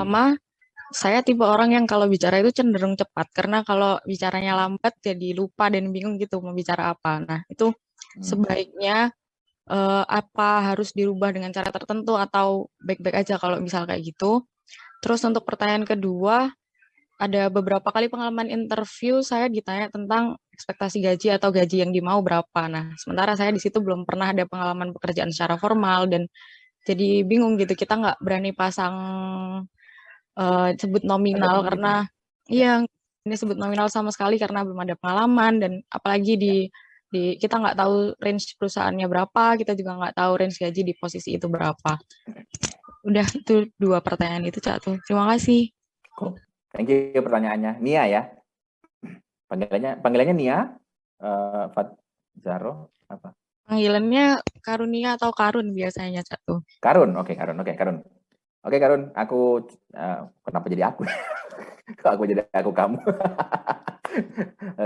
pertama, saya tipe orang yang kalau bicara itu cenderung cepat, karena kalau bicaranya lambat jadi lupa dan bingung gitu mau bicara apa. Nah, itu Hmm. sebaiknya apa harus dirubah dengan cara tertentu atau baik-baik aja kalau misal kayak gitu. Terus untuk pertanyaan kedua, ada beberapa kali pengalaman interview saya ditanya tentang ekspektasi gaji atau gaji yang dimau berapa. Nah, sementara saya di situ belum pernah ada pengalaman pekerjaan secara formal dan jadi bingung gitu. Kita nggak berani pasang sebut nominal Targetnya begitu. karena Ya, iya ini sebut nominal sama sekali karena belum ada pengalaman dan apalagi ya. di kita nggak tahu range perusahaannya berapa, kita juga nggak tahu range gaji di posisi itu berapa. Udah itu dua pertanyaan itu Cak tuh. Terima kasih. Cool. Thank you pertanyaannya. Nia ya. Panggilannya Nia. Zaro apa? Panggilannya Karunia atau Karun biasanya Cak tuh. Karun. Oke, Karun. Oke, Karun. Oke, Karun. Aku kenapa jadi aku? Kok aku jadi aku kamu?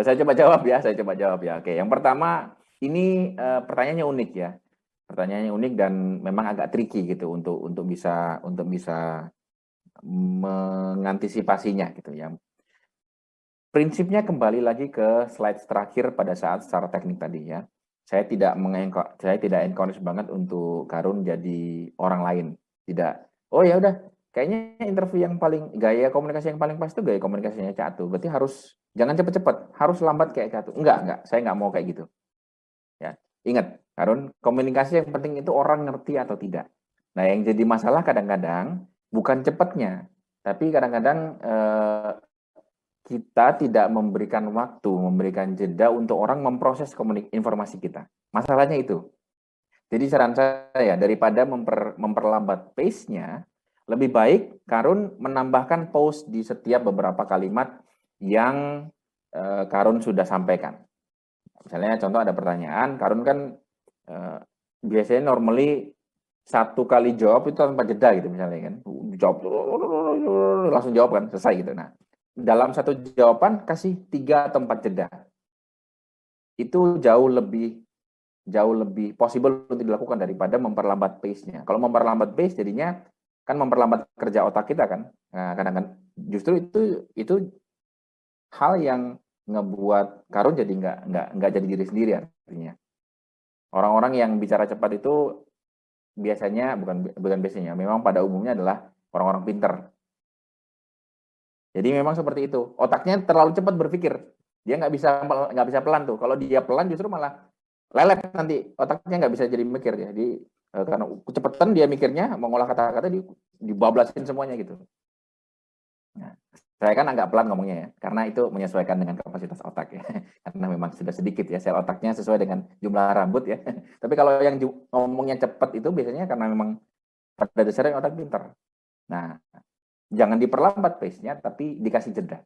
Saya coba jawab ya. Saya coba jawab ya. Oke, yang pertama ini pertanyaannya unik ya. Pertanyaannya unik dan memang agak tricky gitu untuk bisa mengantisipasinya gitu ya. Prinsipnya kembali lagi ke slide terakhir pada saat secara teknik tadi ya. Saya tidak encourage banget untuk Karun jadi orang lain. Tidak. Oh ya udah, kayaknya interview yang paling gaya komunikasi yang paling pas itu gaya komunikasinya Catu. Berarti harus jangan cepet-cepet, harus lambat kayak Catu. Enggak, saya nggak mau kayak gitu. Ya. Ingat, Karun, komunikasi yang penting itu orang ngerti atau tidak. Nah, yang jadi masalah kadang-kadang bukan cepatnya, tapi kadang-kadang kita tidak memberikan waktu, memberikan jeda untuk orang memproses informasi kita. Masalahnya itu. Jadi saran saya, daripada memperlambat pace-nya, lebih baik Karun menambahkan pause di setiap beberapa kalimat yang Karun sudah sampaikan. Misalnya contoh ada pertanyaan, Karun kan biasanya normally satu kali jawab itu tanpa jeda gitu misalnya kan. Jawab langsung jawab kan, selesai gitu. Nah, dalam satu jawaban kasih 3 atau 4 jeda. Itu jauh lebih possible untuk dilakukan daripada memperlambat pace-nya. Kalau memperlambat pace jadinya kan memperlambat kerja otak kita kan. Nah, kadang-kadang justru itu hal yang ngebuat Karun jadi nggak jadi diri sendiri artinya. Orang-orang yang bicara cepat itu biasanya bukan biasanya, memang pada umumnya adalah orang-orang pinter. Jadi memang seperti itu. Otaknya terlalu cepat berpikir. Dia nggak bisa pelan tuh. Kalau dia pelan justru malah lelet nanti. Otaknya nggak bisa jadi mikir. Jadi karena kecepatan dia mikirnya, mengolah kata-kata dibablasin semuanya gitu. Nah, saya kan agak pelan ngomongnya ya, karena itu menyesuaikan dengan kapasitas otak ya. Karena memang sudah sedikit ya, sel otaknya sesuai dengan jumlah rambut ya. Tapi kalau yang ngomongnya cepat itu biasanya karena memang pada dasarnya otak pintar. Nah, jangan diperlambat pace-nya, tapi dikasih jeda.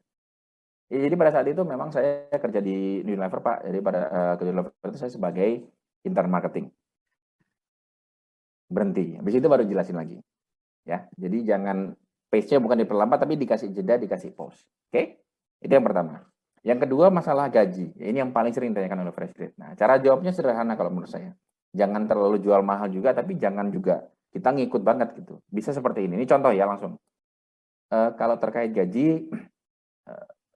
Ya, jadi pada saat itu memang saya kerja di Unilever Pak. Jadi pada kerja di Unilever itu saya sebagai intern marketing. Berhenti. Habis itu baru jelasin lagi. Ya, jadi jangan pace-nya bukan diperlambat tapi dikasih jeda, dikasih pause. Oke? Itu yang pertama. Yang kedua masalah gaji. Ya, ini yang paling sering ditanyakan oleh fresh grade. Nah, cara jawabnya sederhana kalau menurut saya. Jangan terlalu jual mahal juga, tapi jangan juga kita ngikut banget gitu. Bisa seperti ini. Ini contoh ya langsung. Kalau terkait gaji,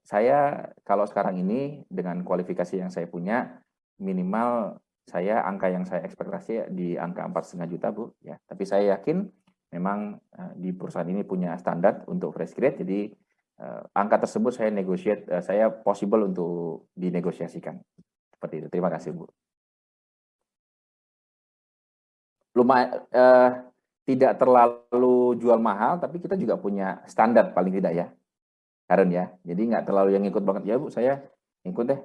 saya kalau sekarang ini dengan kualifikasi yang saya punya, minimal saya angka yang saya ekspektasi di angka 4,5 juta Bu. Ya, tapi saya yakin memang di perusahaan ini punya standar untuk fresh grade, jadi angka tersebut saya possible untuk dinegosiasikan. Seperti itu. Terima kasih Bu. Lumayan tidak terlalu jual mahal, tapi kita juga punya standar paling tidak ya, Karun ya. Jadi nggak terlalu yang ikut banget ya Bu. Saya ikut deh.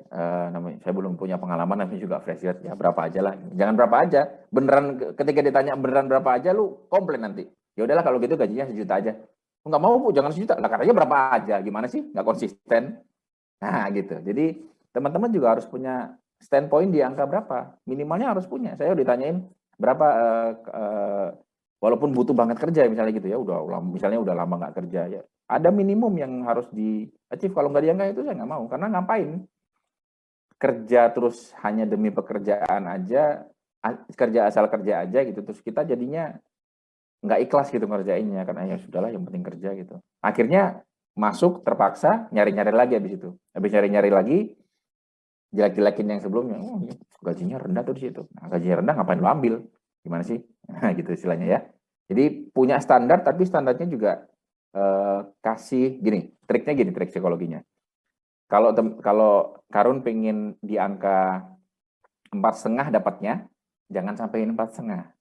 Namanya saya belum punya pengalaman, namanya juga fresh grade ya, berapa aja lah. Jangan berapa aja. Beneran ketika ditanya beneran berapa aja, lu komplain nanti. Ya udahlah kalau gitu gajinya 1 juta aja. Nggak mau Bu, jangan 1 juta. Lah katanya berapa aja? Gimana sih? Nggak konsisten. Nah gitu. Jadi teman-teman juga harus punya standpoint di angka berapa. Minimalnya harus punya. Saya udah ditanyain berapa walaupun butuh banget kerja misalnya gitu ya, misalnya udah lama nggak kerja ya, ada minimum yang harus di achieve. Kalau nggak diangkat itu saya nggak mau, karena ngapain kerja terus hanya demi pekerjaan aja, kerja asal kerja aja gitu, terus kita jadinya nggak ikhlas gitu ngerjainnya, karena ya sudahlah yang penting kerja gitu. Akhirnya masuk terpaksa nyari-nyari lagi habis nyari-nyari lagi jelek-jelekin yang sebelumnya, oh gajinya rendah tuh di situ. Nah, gajinya rendah ngapain lo ambil? Gimana sih? Gitu istilahnya ya. Jadi punya standar, tapi standarnya juga kasih gini, triknya gini, trik psikologinya. Kalau Karun pengen di angka 4,5 dapatnya, jangan sampai 4,5.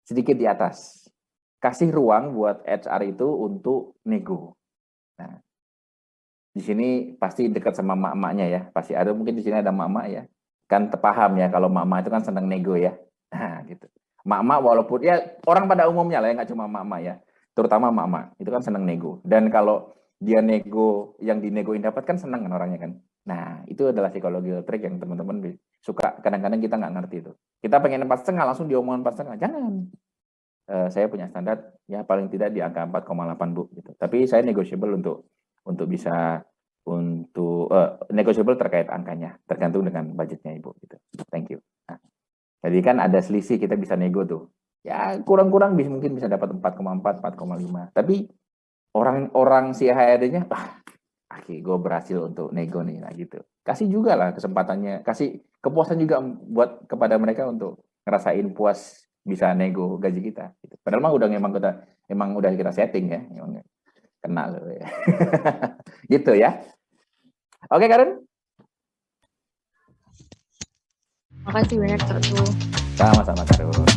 Sedikit di atas. Kasih ruang buat HR itu untuk nego. Nah, di sini pasti dekat sama mak-maknya ya. Pasti ada, mungkin di sini ada mak-mak ya. Kan terpaham ya, kalau mak-mak itu kan senang nego ya. Nah, gitu. Mak-mak walaupun ya orang pada umumnya lah ya, nggak cuma mak-mak ya. Terutama mak-mak, itu kan senang nego. Dan kalau dia nego, yang dinegoin dapat kan senang kan orangnya kan. Nah, itu adalah psikologi trik yang teman-teman suka. Kadang-kadang kita nggak ngerti itu. Kita pengen 4,5 langsung diomongin 4,5. Jangan. Saya punya standar ya paling tidak di angka 4,8 Bu gitu. Tapi saya negotiable untuk bisa negotiable terkait angkanya, tergantung dengan budgetnya Ibu gitu. Thank you. Nah, jadi kan ada selisih, kita bisa nego tuh. Ya kurang-kurang mungkin bisa dapat 4,4, 4,5. Tapi orang si HRD-nya, gue berhasil untuk nego nih, nah gitu. Kasih juga lah kesempatannya, kasih kepuasan juga buat kepada mereka untuk ngerasain puas bisa nego gaji kita. Gitu. Padahal mah emang udah kita setting ya, emang kena loh ya. Gitu ya. Oke Karen. Makasih banyak Kak. Sama-sama Karen.